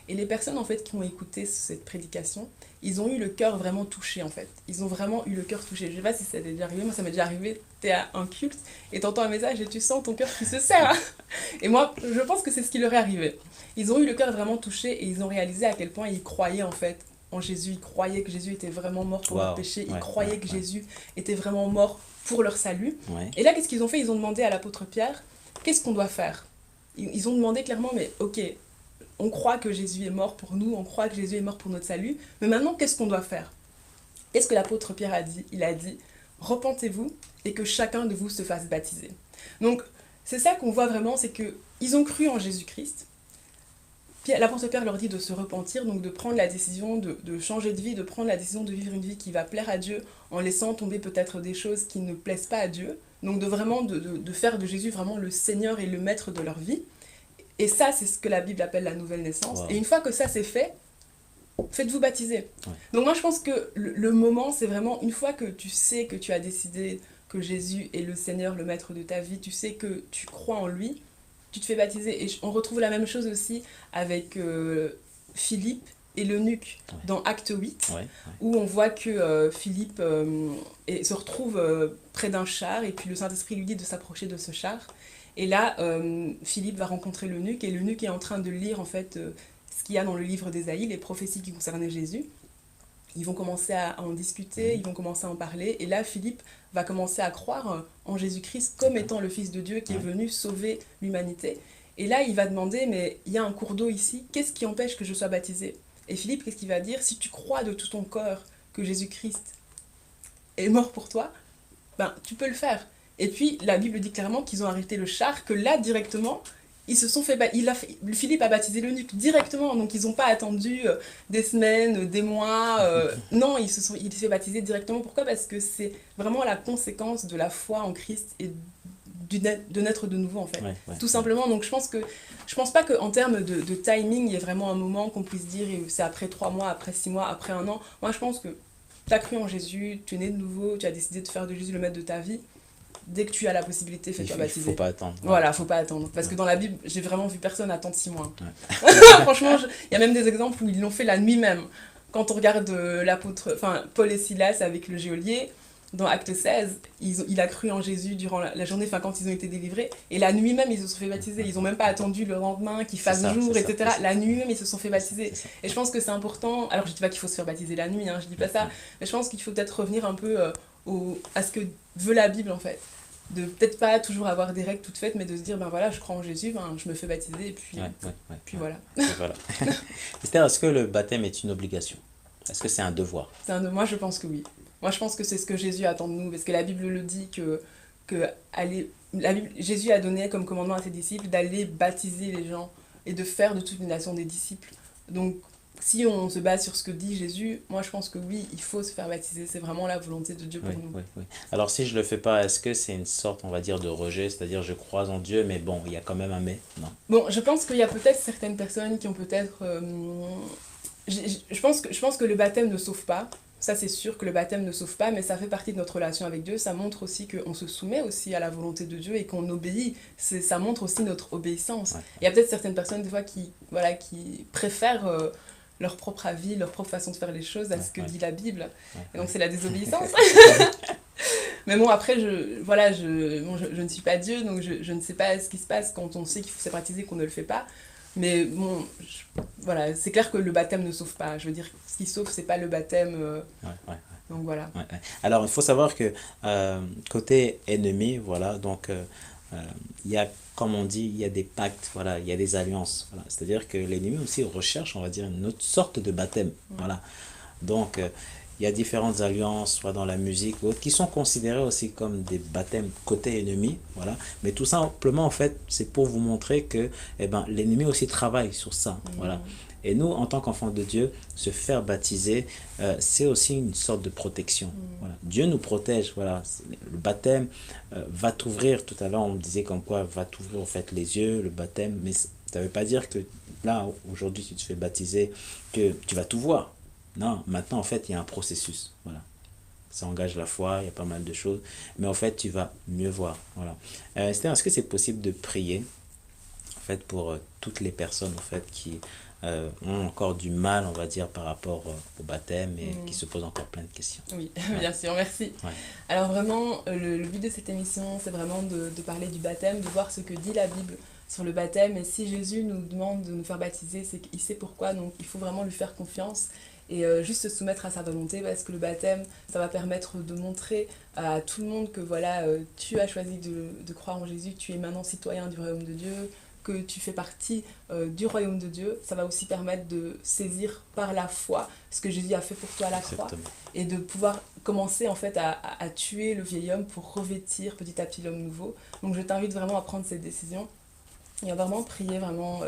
Et les personnes en fait qui ont écouté cette prédication, ils ont eu le cœur vraiment touché en fait. Ils ont vraiment eu le cœur touché. Je sais pas si ça t'est déjà arrivé, moi ça m'est déjà arrivé, t'es à un culte et t'entends un message et tu sens ton cœur qui se serre. Hein. Et moi, je pense que c'est ce qui leur est arrivé. Ils ont eu le cœur vraiment touché et ils ont réalisé à quel point ils croyaient en fait en Jésus. Ils croyaient que Jésus était vraiment mort pour leur péché. Ils croyaient que Jésus était vraiment mort pour leur salut. ouais. Et là, qu'est-ce qu'ils ont fait? Ils ont demandé à l'apôtre Pierre, qu'est-ce qu'on doit faire? Ils ont demandé clairement, mais ok, on croit que Jésus est mort pour nous, on croit que Jésus est mort pour notre salut, mais maintenant, qu'est-ce qu'on doit faire? Qu'est-ce que l'apôtre Pierre a dit? Il a dit, repentez-vous et que chacun de vous se fasse baptiser. Donc, c'est ça qu'on voit vraiment, c'est qu'ils ont cru en Jésus-Christ. L'apôtre Pierre leur dit de se repentir, donc de prendre la décision de changer de vie, de prendre la décision de vivre une vie qui va plaire à Dieu en laissant tomber peut-être des choses qui ne plaisent pas à Dieu. Donc de vraiment de faire de Jésus vraiment le Seigneur et le Maître de leur vie. Et ça, c'est ce que la Bible appelle la nouvelle naissance. Wow. Et une fois que ça c'est fait, faites-vous baptiser. Ouais. Donc moi je pense que le moment, c'est vraiment une fois que tu sais que tu as décidé que Jésus est le Seigneur, le Maître de ta vie, tu sais que tu crois en lui, tu te fais baptiser. Et on retrouve la même chose aussi avec Philippe et l'eunuque dans Acte 8, où on voit que Philippe se retrouve près d'un char, et puis le Saint-Esprit lui dit de s'approcher de ce char. Et là, Philippe va rencontrer l'eunuque, et l'eunuque est en train de lire en fait ce qu'il y a dans le livre d'Ésaïe, les prophéties qui concernaient Jésus. Ils vont commencer à en discuter, ils vont commencer à en parler, et là Philippe va commencer à croire en Jésus-Christ comme étant le Fils de Dieu qui est venu sauver l'humanité. Et là il va demander, mais il y a un cours d'eau ici, qu'est-ce qui empêche que je sois baptisé? Et Philippe, qu'est-ce qu'il va dire? Si tu crois de tout ton corps que Jésus-Christ est mort pour toi, ben tu peux le faire. Et puis la Bible dit clairement qu'ils ont arrêté le char, que là directement, ils se sont fait, Philippe a baptisé l'eunuque directement, donc ils n'ont pas attendu des semaines, des mois. Non, il s'est baptisé directement. Pourquoi? Parce que c'est vraiment la conséquence de la foi en Christ et de naître de nouveau en fait. Ouais, ouais, Tout ouais. simplement. Donc je pense pas qu'en termes de timing, il y ait vraiment un moment qu'on puisse dire c'est après 3 mois, après 6 mois, après un an. Moi, je pense que tu as cru en Jésus, tu es né de nouveau, tu as décidé de faire de Jésus le maître de ta vie. Dès que tu as la possibilité, fais-toi Il faut baptiser. pas attendre. Ouais, Voilà, faut pas attendre. Parce que ouais, dans la Bible, j'ai vraiment vu personne attendre 6 mois. ouais. Franchement, il y a même des exemples où ils l'ont fait la nuit même. Quand on regarde Paul et Silas avec le geôlier, dans Acte 16, il a cru en Jésus durant la journée, quand ils ont été délivrés. Et la nuit même, ils se sont fait baptiser. Ils n'ont même pas attendu le lendemain, qu'il fasse jour, etc. La nuit même, ils se sont fait baptiser. C'est ça. Et je pense que c'est important. Alors, je dis pas qu'il faut se faire baptiser la nuit, hein, je dis pas ça. Mais je pense qu'il faut peut-être revenir un peu à ce que veut la Bible, en fait. De peut-être pas toujours avoir des règles toutes faites, mais de se dire, ben voilà, je crois en Jésus, ben, je me fais baptiser, et puis, Ouais, ouais, ouais, puis ouais. voilà. Et voilà. Esther, est-ce que le baptême est une obligation? Est-ce que c'est un devoir? Moi, je pense que oui. Moi, je pense que c'est ce que Jésus attend de nous, parce que la Bible le dit Jésus a donné comme commandement à ses disciples d'aller baptiser les gens et de faire de toute une nation des disciples. Donc, si on se base sur ce que dit Jésus, moi, je pense que oui, il faut se faire baptiser. C'est vraiment la volonté de Dieu Oui, pour nous. oui, oui. Alors si je le fais pas, est-ce que c'est une sorte, on va dire, de rejet? C'est-à-dire je crois en Dieu, mais bon, il y a quand même un mais? Non. Bon, je pense qu'il y a peut-être certaines personnes qui ont peut-être... je pense que le baptême ne sauve pas. Ça, c'est sûr que le baptême ne sauve pas, mais ça fait partie de notre relation avec Dieu. Ça montre aussi qu'on se soumet aussi à la volonté de Dieu et qu'on obéit. Ça montre aussi notre obéissance. Ouais, Il y a peut-être certaines personnes, des fois, qui préfèrent leur propre avis, leur propre façon de faire les choses à ouais, ce que ouais, dit la Bible. ouais, Et ouais. donc, c'est la désobéissance. Mais bon, après, je ne suis pas Dieu, donc je ne sais pas ce qui se passe quand on sait qu'il faut se baptiser, qu'on ne le fait pas. Mais bon, voilà, c'est clair que le baptême ne sauve pas. Je veux dire, ce qui sauve, c'est pas le baptême. Ouais, ouais, Donc voilà. ouais, ouais. Alors il faut savoir que côté ennemi, voilà, donc euh, il y a, comme on dit, il y a des pactes, voilà, il y a des alliances, voilà. C'est-à-dire que l'ennemi aussi recherche, on va dire, une autre sorte de baptême, voilà. Donc, il y a différentes alliances, soit dans la musique ou autres, qui sont considérées aussi comme des baptêmes côté ennemi, voilà. Mais tout simplement, en fait, c'est pour vous montrer que, eh ben, l'ennemi aussi travaille sur ça, voilà. Et nous, en tant qu'enfants de Dieu, se faire baptiser, c'est aussi une sorte de protection. Voilà. Dieu nous protège. Voilà. Le baptême va t'ouvrir. Tout à l'heure, on me disait comme quoi va t'ouvrir en fait les yeux, le baptême. Mais ça ne veut pas dire que là, aujourd'hui, si tu te fais baptiser, que tu vas tout voir. Non, maintenant, en fait, il y a un processus. Voilà. Ça engage la foi, il y a pas mal de choses. Mais en fait, tu vas mieux voir. Voilà. Esther, est-ce que c'est possible de prier en fait, pour toutes les personnes en fait, qui ont encore du mal, on va dire, par rapport au baptême et qui se posent encore plein de questions? Oui, Ouais, bien sûr, merci. ouais, Alors vraiment, le but de cette émission, c'est vraiment de parler du baptême, de voir ce que dit la Bible sur le baptême. Et si Jésus nous demande de nous faire baptiser, c'est qu'il sait pourquoi, donc il faut vraiment lui faire confiance et juste se soumettre à sa volonté, parce que le baptême, ça va permettre de montrer à tout le monde que voilà, tu as choisi de croire en Jésus, tu es maintenant citoyen du royaume de Dieu, que tu fais partie du royaume de Dieu. Ça va aussi permettre de saisir par la foi ce que Jésus a fait pour toi à la croix exactement. et de pouvoir commencer en fait à tuer le vieil homme pour revêtir petit à petit l'homme nouveau. Donc je t'invite vraiment à prendre cette décision et à vraiment prier vraiment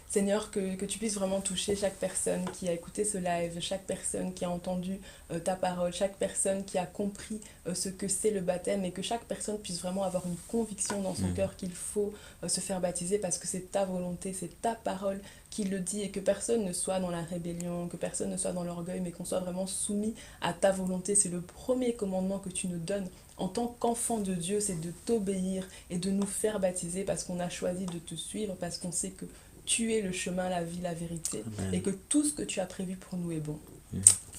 Seigneur, que tu puisses vraiment toucher chaque personne qui a écouté ce live, chaque personne qui a entendu ta parole, chaque personne qui a compris ce que c'est le baptême, et que chaque personne puisse vraiment avoir une conviction dans son cœur qu'il faut se faire baptiser parce que c'est ta volonté, c'est ta parole qui le dit, et que personne ne soit dans la rébellion, que personne ne soit dans l'orgueil, mais qu'on soit vraiment soumis à ta volonté. C'est le premier commandement que tu nous donnes en tant qu'enfant de Dieu, c'est de t'obéir et de nous faire baptiser parce qu'on a choisi de te suivre, parce qu'on sait que tu es le chemin, la vie, la vérité, et Amen. que tout ce que tu as prévu pour nous est bon.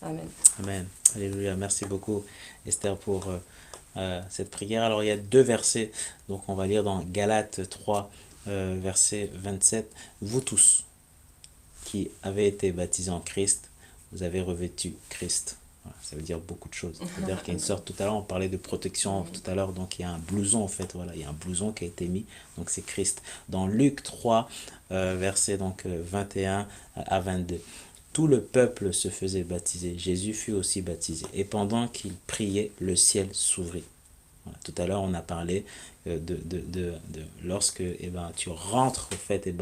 Amen. Amen. Alléluia. Merci beaucoup, Esther, pour cette prière. Alors, il y a deux versets. Donc, on va lire dans Galates 3, verset 27. Vous tous qui avez été baptisés en Christ, vous avez revêtu Christ. Voilà, ça veut dire beaucoup de choses. C'est-à-dire qu'il y a une sorte, tout à l'heure, on parlait de protection tout à l'heure, donc il y a un blouson en fait, voilà, il y a un blouson qui a été mis, donc c'est Christ. Dans Luc 3, verset donc 21 à 22. Tout le peuple se faisait baptiser. Jésus fut aussi baptisé. Et pendant qu'il priait, le ciel s'ouvrit. Voilà. Tout à l'heure, on a parlé de lorsque tu rentres, au fait,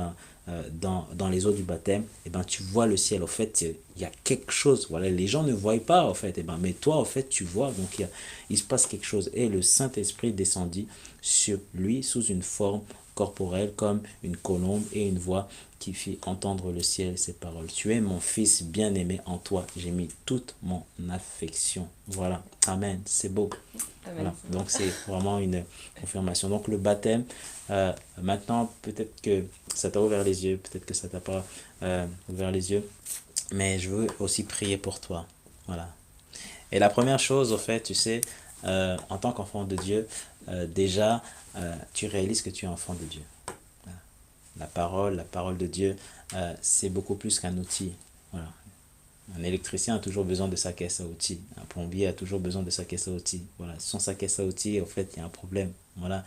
dans les eaux du baptême, tu vois le ciel. Au fait, il y a quelque chose. Voilà, les gens ne voient pas, au fait, mais toi, au fait, tu vois. Donc, il se passe quelque chose. Et le Saint-Esprit descendit sur lui sous une forme corporelle, comme une colombe, et une voix qui fit entendre le ciel et ses paroles. Tu es mon fils bien-aimé, en toi j'ai mis toute mon affection. Voilà, amen, c'est beau. Amen. Voilà, donc c'est vraiment une confirmation. Donc le baptême, maintenant peut-être que ça t'a ouvert les yeux, peut-être que ça t'a pas ouvert les yeux, mais je veux aussi prier pour toi. Voilà. Et la première chose, au fait, tu sais, en tant qu'enfant de Dieu, déjà, tu réalises que tu es enfant de Dieu. La parole de Dieu, c'est beaucoup plus qu'un outil. Voilà. Un électricien a toujours besoin de sa caisse à outils. Un plombier a toujours besoin de sa caisse à outils. Voilà. Sans sa caisse à outils, en fait, il y a un problème. Voilà.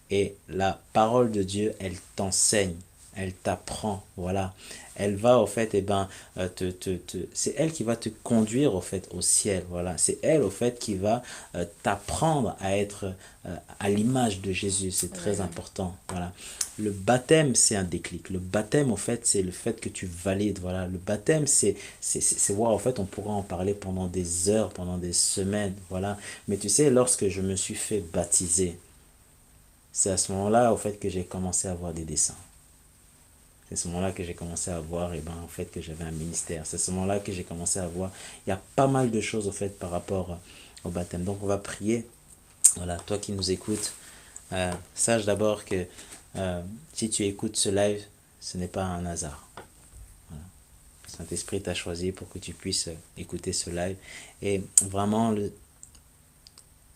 Et la parole de Dieu, elle t'enseigne, elle t'apprend, voilà. Elle va, au fait, c'est elle qui va te conduire, au fait, au ciel, voilà. C'est elle, au fait, qui va t'apprendre à être à l'image de Jésus. C'est très important, voilà. Le baptême, c'est un déclic. Le baptême, au fait, c'est le fait que tu valides, voilà. Le baptême, en fait, on pourra en parler pendant des heures, pendant des semaines, voilà. Mais tu sais, lorsque je me suis fait baptiser, c'est à ce moment-là, au fait, que j'ai commencé à voir des dessins. C'est à ce moment-là que j'ai commencé à voir, en fait, que j'avais un ministère. C'est à ce moment-là que j'ai commencé à voir. Il y a pas mal de choses, au fait, par rapport au baptême. Donc, on va prier. Voilà, toi qui nous écoutes, sache d'abord que si tu écoutes ce live, ce n'est pas un hasard. Voilà. Le Saint-Esprit t'a choisi pour que tu puisses écouter ce live. Et vraiment,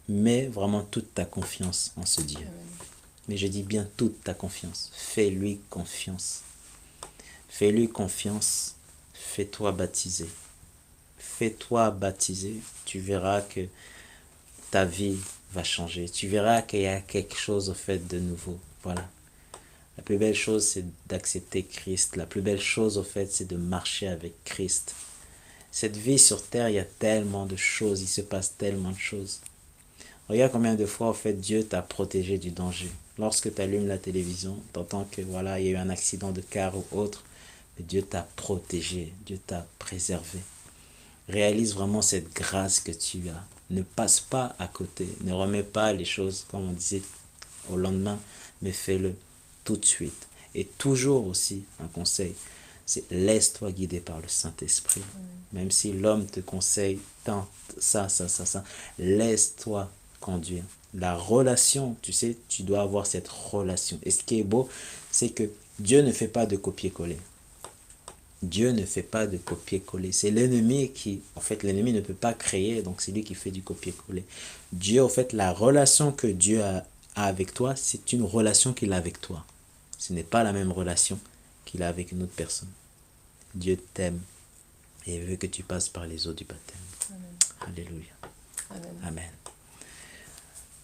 mets vraiment toute ta confiance en ce Dieu. Mais je dis bien toute ta confiance. Fais-lui confiance. Fais-lui confiance. Fais-toi baptiser. Fais-toi baptiser. Tu verras que ta vie va changer. Tu verras qu'il y a quelque chose au fait de nouveau. Voilà. La plus belle chose, c'est d'accepter Christ. La plus belle chose, au fait, c'est de marcher avec Christ. Cette vie sur terre, il y a tellement de choses. Il se passe tellement de choses. Regarde combien de fois, en fait, Dieu t'a protégé du danger. Lorsque tu allumes la télévision, tu entends que, voilà, il y a eu un accident de car ou autre. Mais Dieu t'a protégé. Dieu t'a préservé. Réalise vraiment cette grâce que tu as. Ne passe pas à côté. Ne remets pas les choses, comme on disait, au lendemain, mais fais-le tout de suite. Et toujours aussi, un conseil, c'est laisse-toi guider par le Saint-Esprit. Même si l'homme te conseille tant ça, laisse-toi conduire. La relation, tu sais, tu dois avoir cette relation. Et ce qui est beau, c'est que Dieu ne fait pas de copier-coller. Dieu ne fait pas de copier-coller. C'est l'ennemi qui, en fait, l'ennemi ne peut pas créer, donc c'est lui qui fait du copier-coller. Dieu, en fait, la relation que Dieu a avec toi, c'est une relation qu'il a avec toi. Ce n'est pas la même relation qu'il a avec une autre personne. Dieu t'aime et veut que tu passes par les eaux du baptême. Amen. Alléluia. Amen. Amen.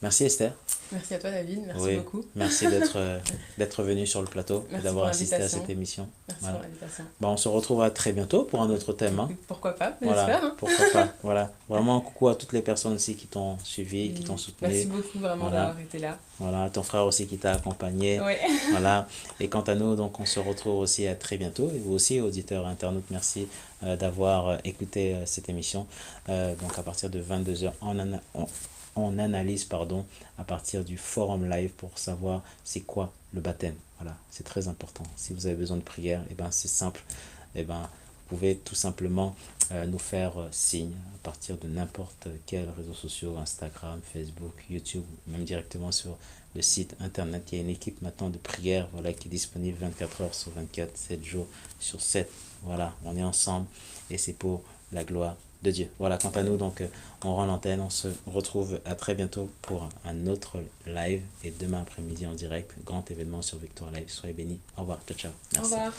Merci Esther. Merci à toi David, merci beaucoup. Merci d'être venu sur le plateau et d'avoir assisté à cette émission. Merci pour l'invitation. On se retrouvera très bientôt pour un autre thème. Hein. Pourquoi pas, voilà, j'espère. Hein. Pourquoi pas. Voilà. Vraiment, coucou à toutes les personnes aussi qui t'ont suivi, qui t'ont soutenu. Merci beaucoup vraiment d'avoir été là. Voilà, ton frère aussi qui t'a accompagné. Ouais. Voilà. Et quant à nous, donc, on se retrouve aussi à très bientôt. Et vous aussi, auditeurs, internautes, merci d'avoir écouté cette émission. Donc à partir de 22h, on analyse à partir du forum live pour savoir c'est quoi le baptême. Voilà, c'est très important. Si vous avez besoin de prière, c'est simple. Vous pouvez tout simplement nous faire signe à partir de n'importe quel réseau social, Instagram, Facebook, YouTube, même directement sur le site internet. Il y a une équipe maintenant de prière qui est disponible 24 heures sur 24, 7 jours sur 7. Voilà, on est ensemble et c'est pour la gloire de Dieu. Voilà, quant à nous, donc, on rend l'antenne. On se retrouve à très bientôt pour un autre live et demain après-midi en direct. Grand événement sur Victoire Live. Soyez bénis. Au revoir. Ciao, ciao. Merci. Au revoir.